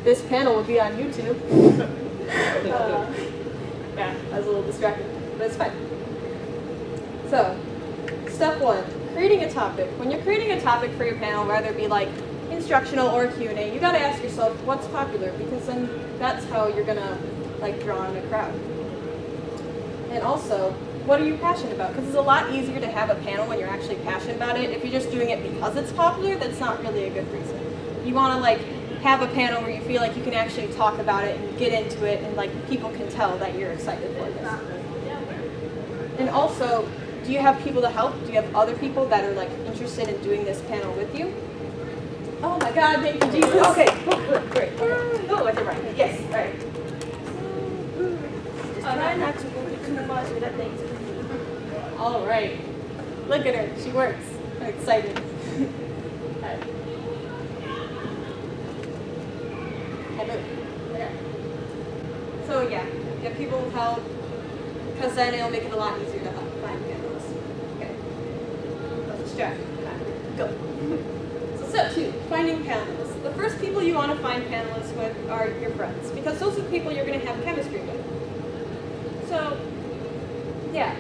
this panel will be on YouTube. Yeah, I was a little distracted, but it's fine. So, step 1, creating a topic. When you're creating a topic for your panel, whether it be like instructional or Q&A, you gotta ask yourself what's popular, because then that's how you're gonna like draw in a crowd. And also, what are you passionate about? Because it's a lot easier to have a panel when you're actually passionate about it. If you're just doing it because it's popular, that's not really a good reason. You wanna like have a panel where you feel like you can actually talk about it and get into it, and like people can tell that you're excited for this. And also, do you have people to help? Do you have other people that are like interested in doing this panel with you? Oh my God, thank you, Jesus. Okay, good, great. Okay. Oh, that's right. Yes, all right. Just try not to move too much with that thing. All right. Look at her. She works. I'm excited. All right. Okay. So yeah, get people with help, because then it'll make it a lot easier to find panelists. Okay. Let's distract. Go. So step 2, finding panelists. The first people you want to find panelists with are your friends, because those are the people you're going to have chemistry with. So, yeah.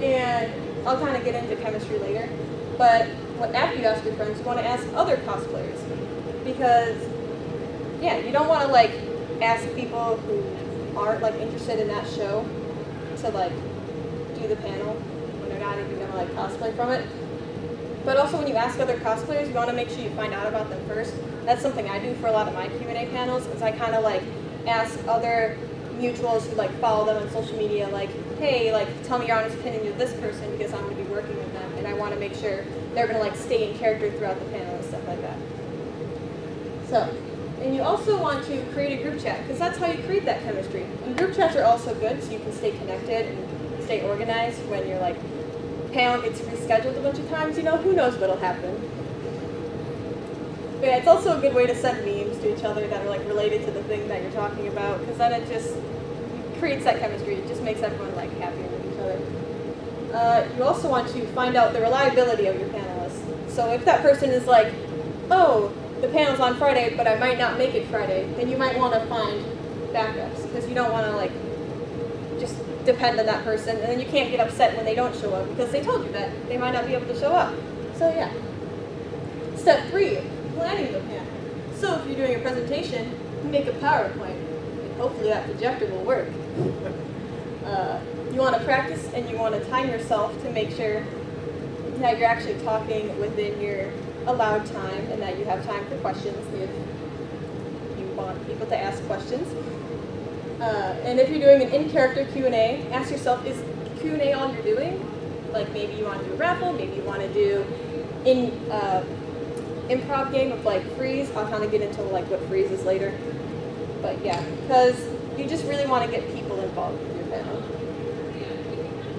And I'll kind of get into chemistry later. But after you ask your friends, you want to ask other cosplayers. Because, yeah, you don't want to, like, ask people who aren't, like, interested in that show to, like, do the panel when they're not even going to, like, cosplay from it. But also when you ask other cosplayers, you want to make sure you find out about them first. That's something I do for a lot of my Q&A panels, is I kind of, like, ask other mutuals who, like, follow them on social media, like, hey, like, tell me your honest opinion of this person, because I'm going to be working with them, and I want to make sure they're going to, like, stay in character throughout the panel and stuff like that. So, and you also want to create a group chat, because that's how you create that chemistry. And group chats are also good, so you can stay connected and stay organized when your, like, panel gets rescheduled a bunch of times. You know, who knows what'll happen. But yeah, it's also a good way to send memes to each other that are, like, related to the thing that you're talking about, because then it just creates that chemistry. It just makes everyone, like, happier with each other. You also want to find out the reliability of your panelists. So if that person is like, oh, the panel's on Friday, but I might not make it Friday, then you might want to find backups, because you don't want to, like, just depend on that person, and then you can't get upset when they don't show up, because they told you that they might not be able to show up. So yeah. Step 3, planning the panel. So if you're doing a presentation, make a PowerPoint, and hopefully that projector will work. You want to practice, and you want to time yourself to make sure that you're actually talking within your allowed time, and that you have time for questions if you want people to ask questions. And if you're doing an in-character Q&A, ask yourself, is Q&A all you're doing? Like, maybe you want to do a raffle, maybe you want to do improv game of, like, freeze. I'll kind of get into, like, what freeze is later. But yeah, because you just really want to get people involved with your panel.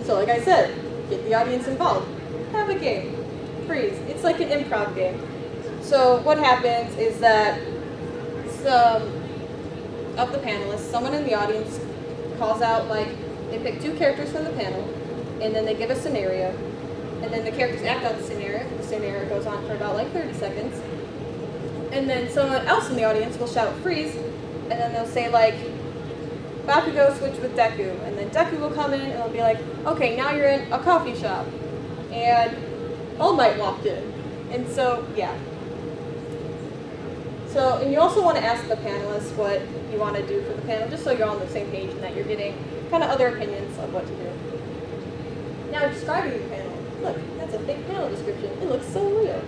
So like I said, get the audience involved. Have a game. Freeze. It's like an improv game. So what happens is that some of the panelists, someone in the audience calls out, like, they pick 2 characters from the panel, and then they give a scenario, and then the characters act out the scenario. The scenario goes on for about, like, 30 seconds. And then someone else in the audience will shout freeze, and then they'll say, like, Bakugo switch with Deku, and then Deku will come in and it'll be like, okay, now you're in a coffee shop, and All Might walked in. And so, yeah. So, and you also want to ask the panelists what you want to do for the panel, just so you're on the same page and that you're getting kind of other opinions of what to do. Now, describing your panel. Look, that's a fake panel description. It looks so real.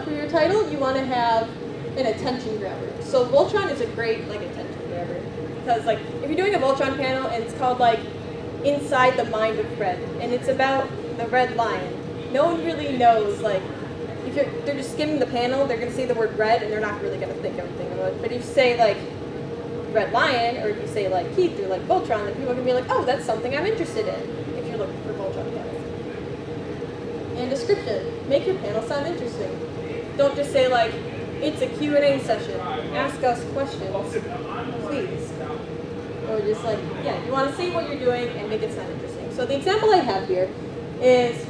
For your title, you want to have an attention grabber. So Voltron is a great, like, attention grabber. Because, like, if you're doing a Voltron panel and it's called, like, Inside the Mind of Red, and it's about the Red Lion, no one really knows, like, if they're just skimming the panel, they're going to say the word red, and they're not really going to think anything about it. But if you say, like, Red Lion, or if you say, like, Keith, or, like, Voltron, then people are going to be like, oh, that's something I'm interested in, if you're looking for Voltron panels. And description. Make your panel sound interesting. Don't just say, like, it's a Q&A session. Ask us questions, please. Or just, like, yeah, you want to say what you're doing and make it sound interesting. So the example I have here is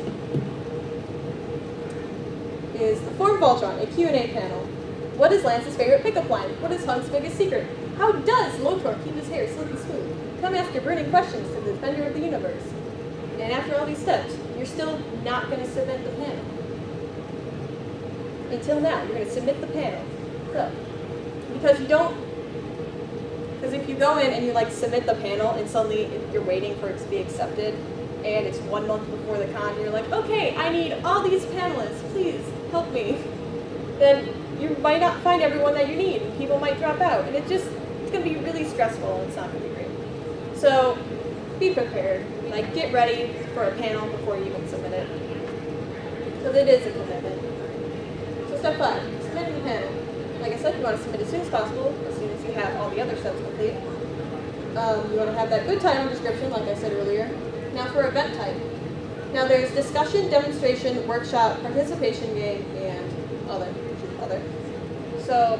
the Form Voltron, a Q&A panel. What is Lance's favorite pickup line? What is Hunk's biggest secret? How does Lotor keep his hair silky smooth? Come ask your burning questions to the defender of the universe. And after all these steps, you're still not going to submit the panel. Until now, you're going to submit the panel. So, because you don't, because if you go in and you like submit the panel and suddenly you're waiting for it to be accepted, and it's 1 month before the con, and you're like, okay, I need all these panelists, please help me. Then you might not find everyone that you need, and people might drop out, and it's going to be really stressful, and it's not going to be great. So be prepared. Like, get ready for a panel before you even submit it. Because it is a commitment. So step 5, submitting the panel. Like I said, you want to submit as soon as possible, as soon as you have all the other steps complete. You want to have that good title description, like I said earlier. Now for event type. Now there's discussion, demonstration, workshop, participation game, and other. So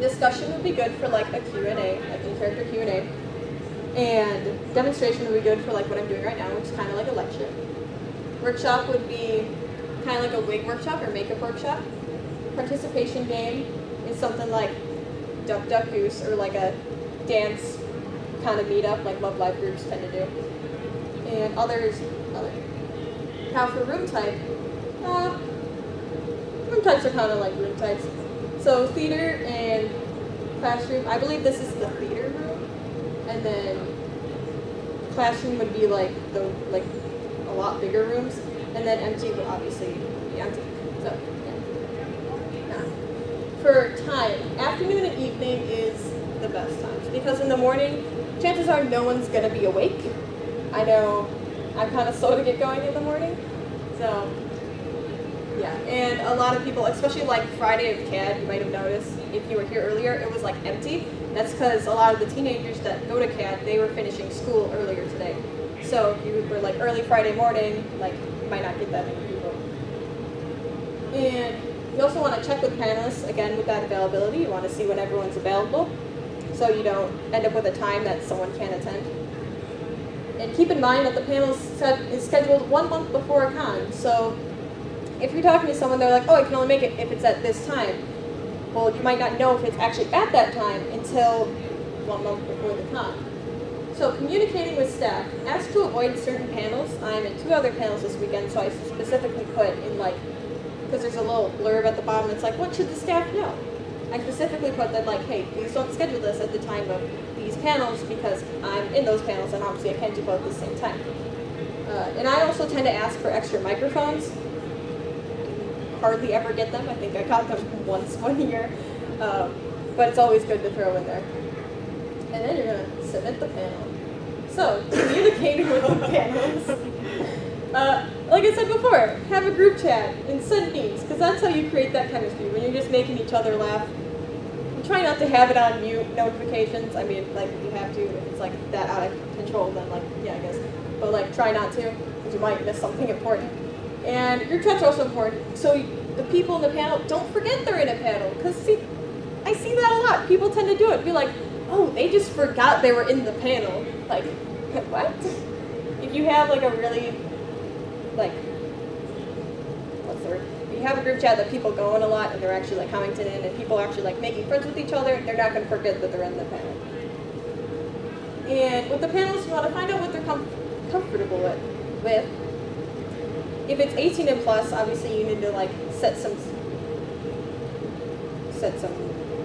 discussion would be good for like a Q&A, like in-character Q&A. And demonstration would be good for like what I'm doing right now, which is kind of like a lecture. Workshop would be kind of like a wig workshop or makeup workshop. Participation game is something like Duck Duck Goose or like a dance kind of meetup like Love Live groups tend to do. And other. Now for room type, room types are kind of like room types. So theater and classroom, I believe this is the theater room, and then classroom would be like a lot bigger rooms, and then empty would obviously be empty. So yeah. Now, for time, afternoon and evening is the best times because in the morning, chances are no one's gonna be awake. I know I'm kind of slow to get going in the morning, so yeah. And a lot of people, especially like Friday of CAD, you might have noticed if you were here earlier, it was like empty. That's because a lot of the teenagers that go to CAD, they were finishing school earlier today. So if you were like early Friday morning, like you might not get that many people. And you also want to check with panelists, again with that availability. You want to see when everyone's available, so you don't end up with a time that someone can't attend. And keep in mind that the panel is scheduled 1 month before a con. So if you're talking to someone, they're like, oh, I can only make it if it's at this time. Well, you might not know if it's actually at that time until 1 month before the con. So communicating with staff. Ask to avoid certain panels. I'm in 2 other panels this weekend, so I specifically put in like, because there's a little blurb at the bottom, it's like, what should the staff know? I specifically put that like, hey, please don't schedule this at the time of these panels because I'm in those panels and obviously I can't do both at the same time. And I also tend to ask for extra microphones. Hardly ever get them. I think I got them once 1 year. But it's always good to throw in there. And then you're going to submit the panel. So, communicating with the panels. Like I said before, have a group chat and send memes, because that's how you create that chemistry, when you're just making each other laugh. And try not to have it on mute notifications. I mean, like, if you have to, if it's like that out of control, then like, yeah, I guess. But like, try not to, because you might miss something important. And group chats are also important. So the people in the panel, don't forget they're in a panel, because see, I see that a lot. People tend to do it. Be like, oh, they just forgot they were in the panel. Like, what? If you have like a really, like, what's the word? If you have a group chat that people go in a lot and they're actually like commenting in and people actually like making friends with each other, they're not going to forget that they're in the panel. And with the panels, you want to find out what they're comfortable with. If it's 18 and plus, obviously you need to like set some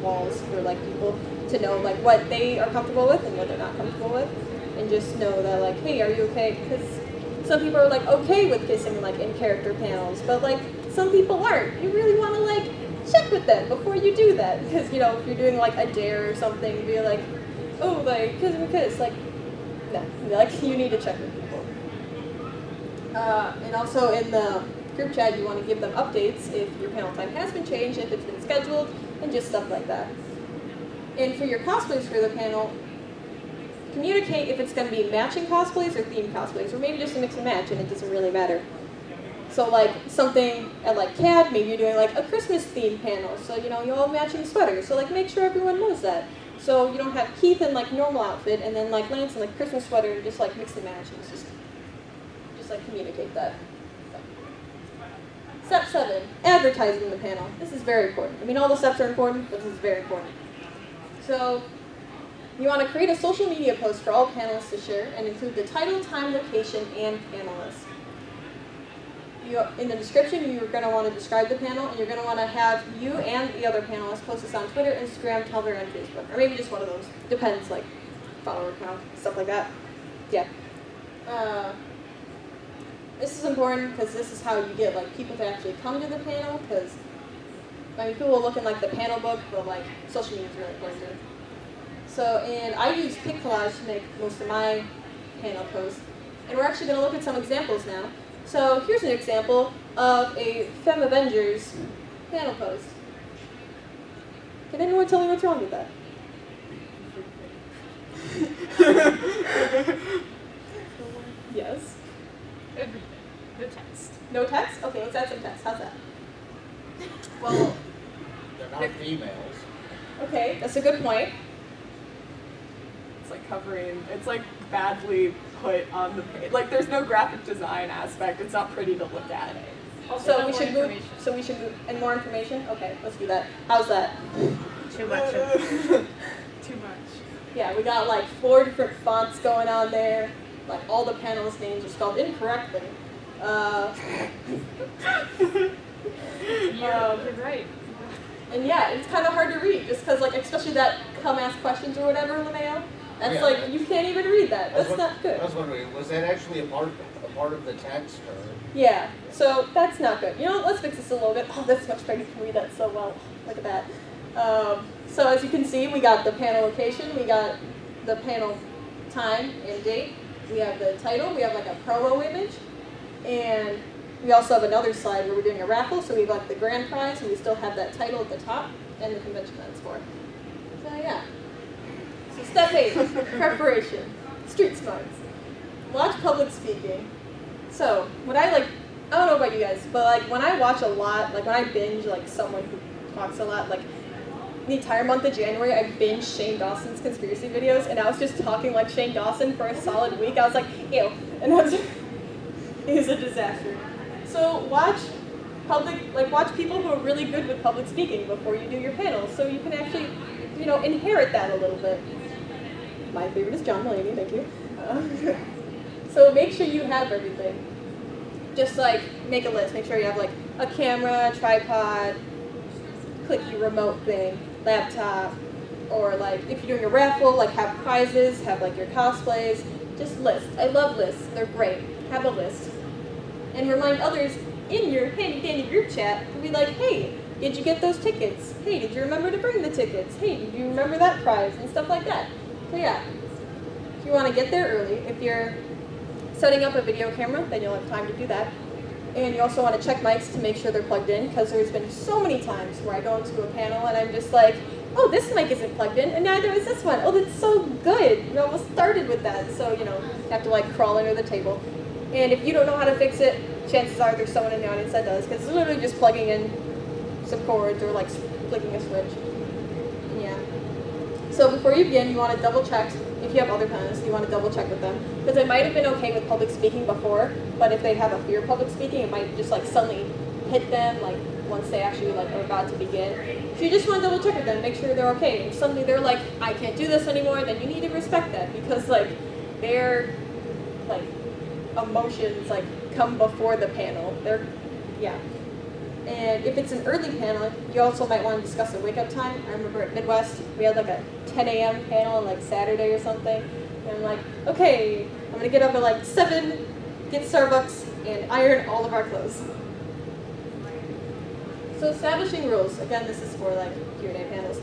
walls for like people to know like what they are comfortable with and what they're not comfortable with, and just know that like, hey, are you okay? Because some people are like okay with kissing like in character panels, but like some people aren't. You really want to like check with them before you do that, because you know if you're doing like a dare or something, be like, oh, like kiss, like no, like you need to check with people. And also in the group chat, you want to give them updates if your panel time has been changed, if it's been scheduled, and just stuff like that. And for your cosplays for the panel, communicate if it's going to be matching cosplays or themed cosplays, or maybe just a mix and match, and it doesn't really matter. So like something at like CAD, maybe you're doing like a Christmas themed panel, so you know you all have matching sweaters. So like make sure everyone knows that. So you don't have Keith in like normal outfit and then like Lance in like Christmas sweater and just like mix and match. And it's just like communicate that. Step 7, advertising the panel. This is very important. I mean, all the steps are important, but this is very important. So you want to create a social media post for all panelists to share and include the title, time, location, and panelist. In the description, you're going to want to describe the panel, and you're going to want to have you and the other panelists post this on Twitter, Instagram, Tumblr, and Facebook. Or maybe just one of those. Depends, like follower count, stuff like that. Yeah. This is important because this is how you get like people to actually come to the panel, because I mean, people will look in like the panel book, but like social media is really important too. So, and I use Pic Collage to make most of my panel posts, and we're actually going to look at some examples now. So here's an example of a Femme Avengers panel post. Can anyone tell me what's wrong with that? Yes? Everything. No text. No text? Okay, let's add some text. How's that? Well, they're not females. Okay, that's a good point. It's like covering, it's like badly put on the page. Like there's no graphic design aspect. It's not pretty to look at. So we should move. So we should move. And more information. Okay, let's do that. How's that? Too much. Too much. Yeah, we got like 4 different fonts going on there. Like all the panelists' names are spelled incorrectly. You're right. And yeah, it's kind of hard to read, just because like especially that come ask questions or whatever, Linnea. That's Yeah, like you can't even read that. That's not good. I was wondering, was that actually a part of the text, or? Yeah, so that's not good. You know, let's fix this a little bit. Oh, that's much better. You can read that so well. Look at that. So as you can see, we got the panel location, we got the panel time and date, we have the title, we have like a promo image, and we also have another slide where we're doing a raffle, so we have like the grand prize, and we still have that title at the top, and the convention that it's for. So yeah. So step 8, preparation. Street smarts. Watch public speaking. So, what I like, I don't know about you guys, but like when I watch a lot, like when I binge like someone who talks a lot, like the entire month of January I binged Shane Dawson's conspiracy videos, and I was just talking like Shane Dawson for a solid week. I was like, ew. And that was, it was a disaster. So watch people who are really good with public speaking before you do your panel, so you can actually, you know, inherit that a little bit. My favorite is John Mulaney, thank you. So make sure you have everything. Just like make a list. Make sure you have like a camera, tripod, clicky remote thing, laptop, or like if you're doing a raffle, like have prizes, have like your cosplays. Just list. I love lists. They're great. Have a list. And remind others in your handy dandy group chat to be like, hey, did you get those tickets? Hey, did you remember to bring the tickets? Hey, did you remember that prize? And stuff like that. So yeah, if you want to get there early, if you're setting up a video camera, then you'll have time to do that. And you also want to check mics to make sure they're plugged in, because there's been so many times where I go into a panel and I'm just like, oh, this mic isn't plugged in, and neither is this one. Oh, that's so good. You almost started with that. So, you know, you have to like crawl under the table. And if you don't know how to fix it, chances are there's someone in the audience that does, because it's literally just plugging in some cords or like flicking a switch. Yeah. So before you begin, you want to double check. If you have other panelists, you want to double check with them. Because they might have been okay with public speaking before, but if they have a fear of public speaking, it might just like suddenly hit them like once they actually like are about to begin. So you just want to double check with them, make sure they're okay. If suddenly they're like, I can't do this anymore, then you need to respect that, because like their like emotions like come before the panel. They're, yeah. And if it's an early panel, you also might want to discuss a wake-up time. I remember at Midwest, we had like a 10 a.m. panel on like Saturday or something. And I'm like, okay, I'm going to get up at like 7, get Starbucks, and iron all of our clothes. So establishing rules. Again, this is for like Q&A panels.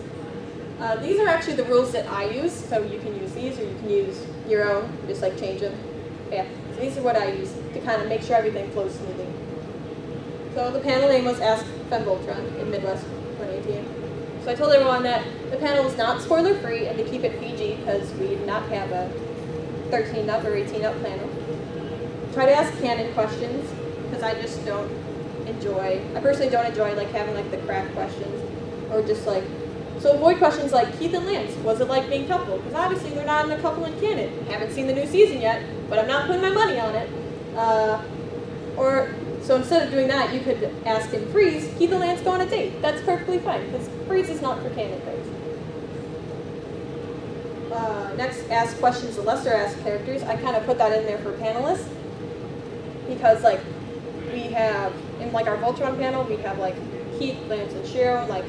These are actually the rules that I use, so you can use these or you can use your own, just like change them. Yeah, so these are what I use to kind of make sure everything flows smoothly. So the panel name was Ask Femvoltron in Midwest 2018. So I told everyone that the panel is not spoiler free and to keep it PG because we did not have a 13 up or 18 up panel. Try to ask canon questions because I just don't enjoy, I personally don't enjoy like having like the crack questions or just like, so avoid questions like Keith and Lance, was it like being coupled? Because obviously they're not in a couple in canon. Haven't seen the new season yet, but I'm not putting my money on it. Or So instead of doing that, you could ask in freeze, Keith and Lance go on a date. That's perfectly fine, because freeze is not for canon things. Next, ask questions to lesser asked characters. I kind of put that in there for panelists, because like we have, in like our Voltron panel, we have like Keith, Lance, and Shiro, like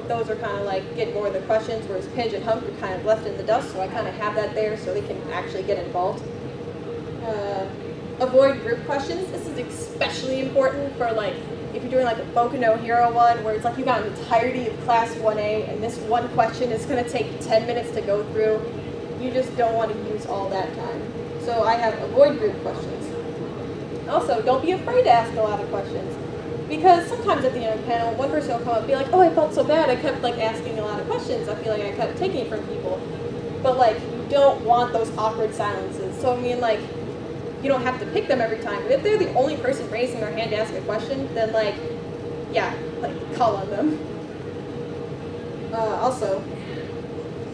those are kind of like get more of the questions, whereas Pidge and Hunk are kind of left in the dust, so I kind of have that there so they can actually get involved. Avoid group questions. This is especially important for like if you're doing like a Boku no Hero one where it's like you got an entirety of class 1A and this one question is going to take 10 minutes to go through. You just don't want to use all that time. So I have avoid group questions. Also, don't be afraid to ask a lot of questions. Because sometimes at the end of the panel, one person will come up and be like, oh, I felt so bad, I kept like asking a lot of questions. I feel like I kept taking it from people. But like, you don't want those awkward silences. So I mean like, you don't have to pick them every time. But if they're the only person raising their hand to ask a question, then like, yeah, like call on them. Also,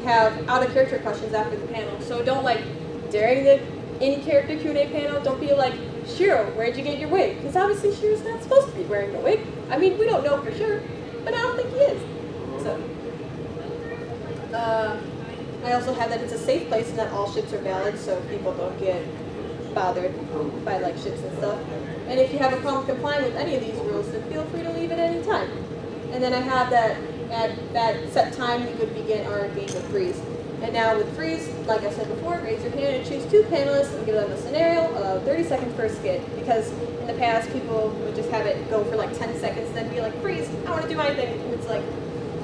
have out-of-character questions after the panel. So don't like, during the in-character Q&A panel, don't be like, Shiro, where'd you get your wig? Because obviously Shiro's not supposed to be wearing a wig. I mean, we don't know for sure, but I don't think he is. So, I also have that it's a safe place and that all ships are valid, so people don't get bothered by like ships and stuff. And if you have a problem complying with any of these rules, then feel free to leave at any time. And then I have that at that set time we would begin our game of freeze. And now with freeze, like I said before, raise your hand and choose 2 panelists and give them a scenario of 30 seconds per skit. Because in the past, people would just have it go for like 10 seconds, then be like, freeze, I want to do my thing. And it's like,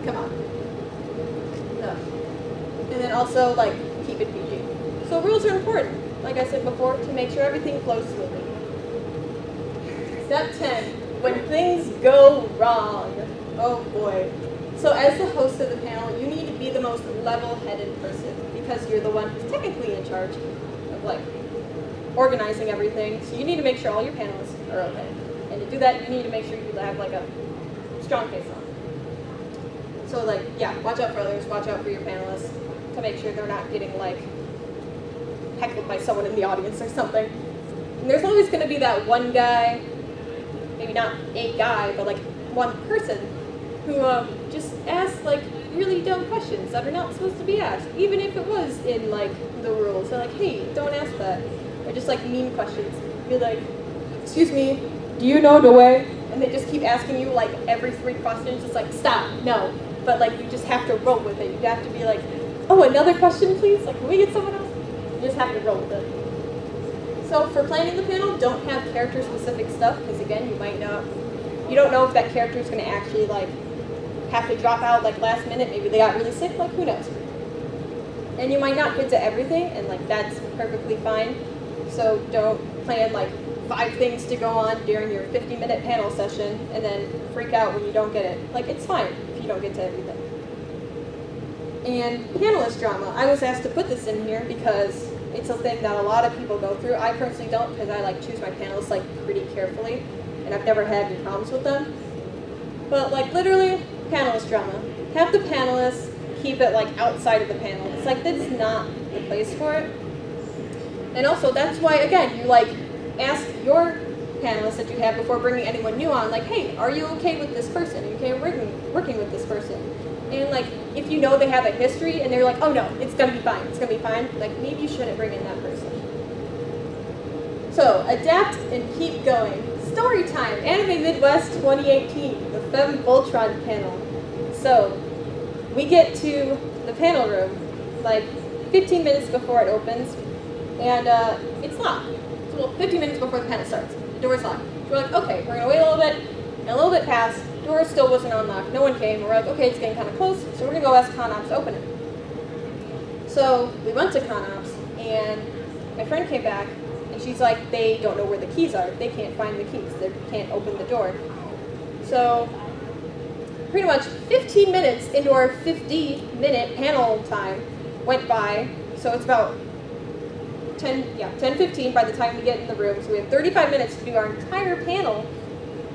come on. No. And then also, like, keep it PG. So rules are important, like I said before, to make sure everything flows smoothly. Step 10, when things go wrong. Oh boy. So as the host of the panel, you need to be the most level-headed person because you're the one who's technically in charge of like organizing everything. So you need to make sure all your panelists are okay. And to do that, you need to make sure you have like a strong face on. So like, yeah, watch out for others, watch out for your panelists to make sure they're not getting like heckled by someone in the audience or something. And there's always going to be that one guy, maybe not a guy, but like one person who just asks like really dumb questions that are not supposed to be asked, even if it was in like the rules. They're like, hey, don't ask that. Or just like mean questions. Be like, excuse me, do you know the way? And they just keep asking you like every 3 questions. It's like, stop, no. But like you just have to roll with it. You have to be like, oh, another question, please? Like, can we get someone else? You just have to roll with it. So for planning the panel, don't have character-specific stuff because again, you don't know if that character is going to actually like have to drop out like last minute, maybe they got really sick, like who knows. And you might not get to everything, and like that's perfectly fine. So don't plan like 5 things to go on during your 50-minute panel session and then freak out when you don't get it. Like it's fine if you don't get to everything. And panelist drama, I was asked to put this in here because it's a thing that a lot of people go through. I personally don't because I like choose my panelists like pretty carefully, and I've never had any problems with them. But like literally, panelist drama. Have the panelists keep it like outside of the panel. It's like this is not the place for it. And also that's why again you like ask your panelists that you have before bringing anyone new on, like, hey, are you okay with this person? Are you okay working with this person? And like if you know they have a history and they're like, oh no, it's gonna be fine, it's gonna be fine, like maybe you shouldn't bring in that person. So adapt and keep going. Story time, Anime Midwest 2018, the Femme Voltron panel. So, we get to the panel room like 15 minutes before it opens, and it's locked. So, well, 15 minutes before the panel starts, the door's locked. So we're like, okay, we're gonna wait a little bit, and a little bit passed, door still wasn't unlocked, no one came, we're like, okay, it's getting kind of close, so we're gonna go ask ConOps to open it. So, we went to ConOps, and my friend came back, and she's like, they don't know where the keys are. They can't find the keys. They can't open the door. So pretty much 15 minutes into our 50-minute panel time went by. So it's about 10:15 by the time we get in the room. So we have 35 minutes to do our entire panel.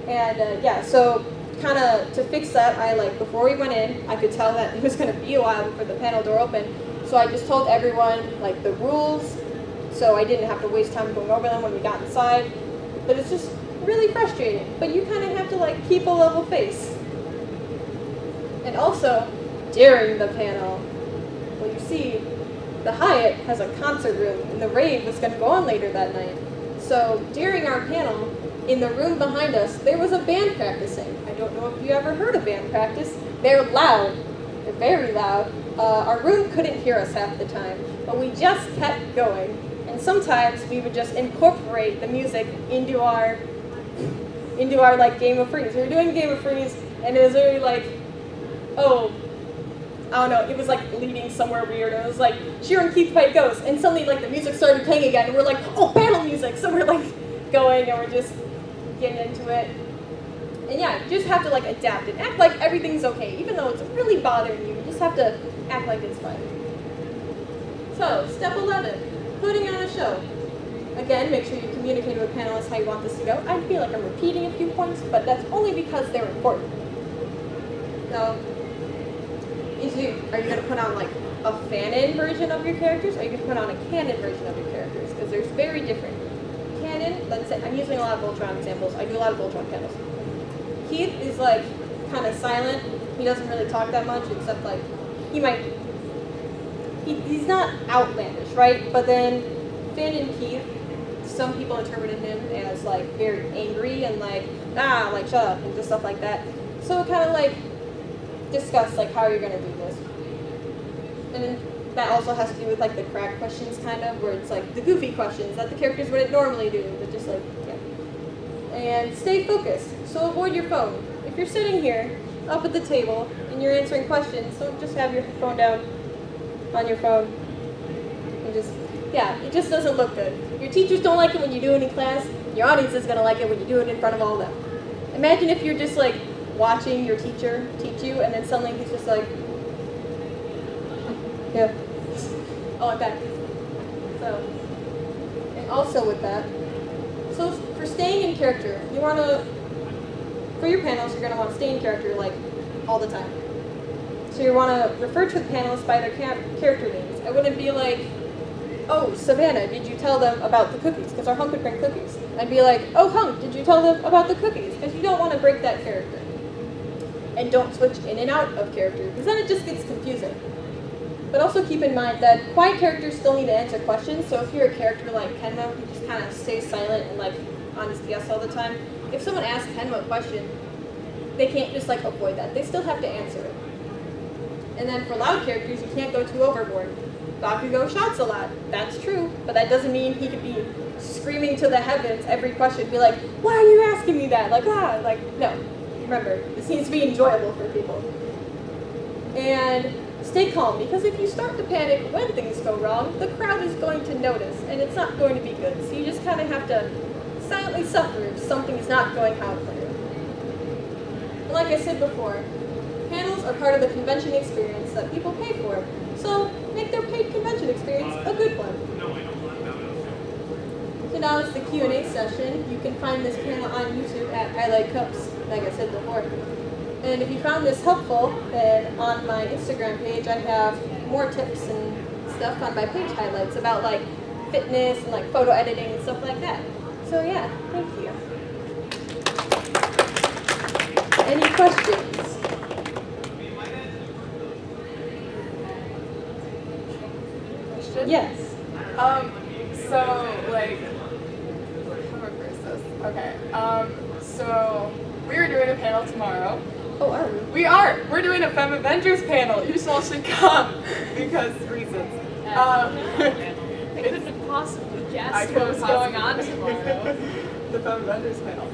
And yeah, so kind of to fix that, I like before we went in, I could tell that it was going to be a while before the panel door opened. So I just told everyone like the rules. So I didn't have to waste time going over them when we got inside. But it's just really frustrating, but you kind of have to like keep a level face. And also, during the panel, well, you see, the Hyatt has a concert room, and the rave was going to go on later that night. So during our panel, in the room behind us, there was a band practicing. I don't know if you ever heard a band practice. They're loud. They're very loud. Our room couldn't hear us half the time, but we just kept going. And sometimes we would just incorporate the music into our like Game of Freeze. We were doing Game of Freeze, and it was really like, oh, I don't know, it was like leading somewhere weird. It was like, Sheer and Keith fight ghosts, and suddenly like the music started playing again, and we're like, oh, battle music! So we're like going, and we're just getting into it. And yeah, you just have to like adapt and act like everything's okay, even though it's really bothering you. You just have to act like it's fine. So, step 11, putting on a show. Again, make sure you communicate with panelists how you want this to go. I feel like I'm repeating a few points, but that's only because they're important. So, are you going to put on like a fan-in version of your characters, or are you going to put on a canon version of your characters? Because there's very different. Canon, let's say, I'm using a lot of Voltron examples. I do a lot of Voltron panels. Keith is like kind of silent. He doesn't really talk that much, except like he's not outlandish, right? But then Finn and Keith, some people interpreted him as like very angry and like, like shut up and just stuff like that. So kind of like discuss like how you're gonna do this. And then that also has to do with like the crack questions kind of, where it's like the goofy questions that the characters wouldn't normally do, but just like, yeah. And stay focused, so avoid your phone. If you're sitting here, up at the table, and you're answering questions, don't just have your phone down on your phone. And just, yeah, it just doesn't look good. Your teachers don't like it when you do it in class, your audience is gonna like it when you do it in front of all of them. Imagine if you're just like watching your teacher teach you, and then suddenly he's just like, yeah. Oh, I'm back. So, and also with that, so for staying in character, you want to, for your panels, you're going to want to stay in character like all the time. So you want to refer to the panelists by their character names. I wouldn't be like, oh, Savannah, did you tell them about the cookies? Because our Hunk would bring cookies. I'd be like, oh, Hunk, did you tell them about the cookies? Because you don't want to break that character. And don't switch in and out of character, because then it just gets confusing. But also keep in mind that quiet characters still need to answer questions, so if you're a character like Kenma, who just kind of stays silent and like honest yes all the time, if someone asks Kenma a question, they can't just like avoid that. They still have to answer it. And then for loud characters, you can't go too overboard. Bakugo shouts a lot. That's true, but that doesn't mean he could be screaming to the heavens every question, be like, why are you asking me that? Like, no. Remember, this needs to be enjoyable for people. And stay calm, because if you start to panic when things go wrong, the crowd is going to notice, and it's not going to be good. So you just kind of have to silently suffer if something is not going how planned. And like I said before, panels are part of the convention experience that people pay for. So make their paid convention experience a good one. So now it's the Q&A session. You can find this panel on YouTube at I Like Cups, like I said before. And if you found this helpful, then on my Instagram page I have more tips and stuff on my page highlights about like fitness and like photo editing and stuff like that. So yeah, thank you. Any questions? Yes. So like, how do I phrase this? Okay. So we are doing a panel tomorrow. Oh, are we? We are. We're doing a Femme Avengers panel. You all should come because reasons. I couldn't have possibly guessed what was going on tomorrow. The Femme Avengers panel.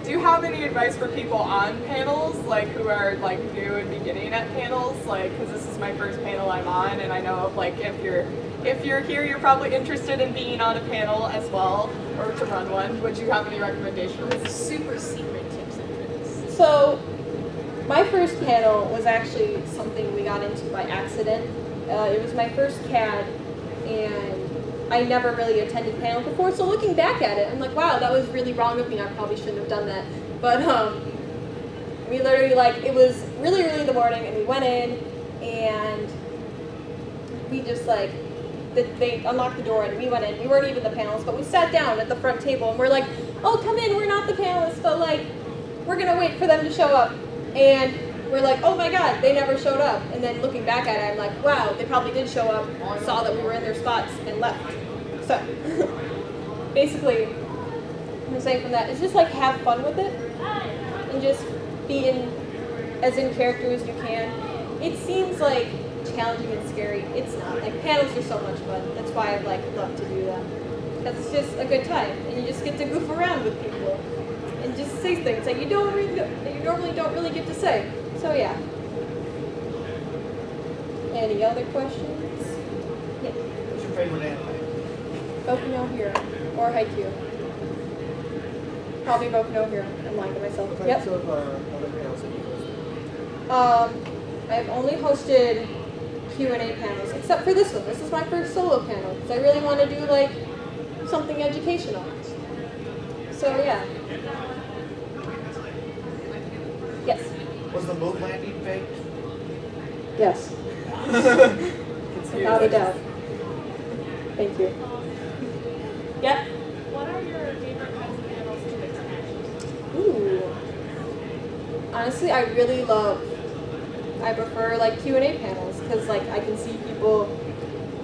Do you have any advice for people on panels, like who are like new and beginning at panels? Like, because this is my first panel I'm on, and I know like if you're here, you're probably interested in being on a panel as well, or to run one. Would you have any recommendations? Super secret tips and tricks. So, my first panel was actually something we got into by accident. It was my first CAD, and I never really attended panels before, so looking back at it, I'm like, wow, that was really wrong of me, I probably shouldn't have done that. But we literally, like, it was really early in the morning, and we went in, and we just, like, they unlocked the door, and we went in. We weren't even the panelists, but we sat down at the front table, and we're like, oh, come in, we're not the panelists, but like, we're gonna wait for them to show up. And we're like, oh my god, they never showed up. And then looking back at it, I'm like, wow, they probably did show up, saw that we were in their spots, and left. So, basically, what I'm saying from that is just like have fun with it, and just be as in character as you can. It seems like challenging and scary. It's not. Like, panels are so much fun. That's why I love to do them. Because it's just a good time, and you just get to goof around with people and just say things that you normally don't really get to say. So yeah. Any other questions? Yeah. What's your favorite anime? Boku no Hero or Haikyuu. Probably Boku no Hero. I'm lying to myself. What Yep. types of other panels have you hosted? I've only hosted Q&A panels, except for this one. This is my first solo panel because I really want to do like something educational. So yeah. Yes. Was the moon landing fake? Yes. Without a doubt. Thank you. Yeah. What are your favorite kinds of panels to attend? Ooh. Honestly, I prefer like Q&A panels because like I can see people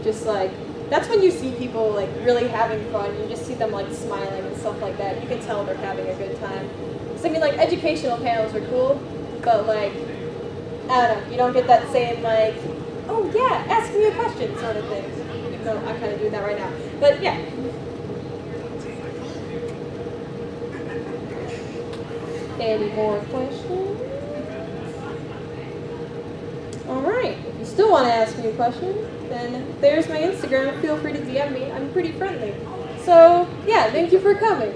just like, that's when you see people like really having fun. You just see them like smiling and stuff like that. You can tell they're having a good time. So I mean, like educational panels are cool, but like, I don't know, you don't get that same like, oh yeah, ask me a question sort of thing. No, I'm kind of doing that right now. But yeah. Any more questions? Alright, if you still want to ask me a question, then there's my Instagram. Feel free to DM me. I'm pretty friendly. So, yeah, thank you for coming.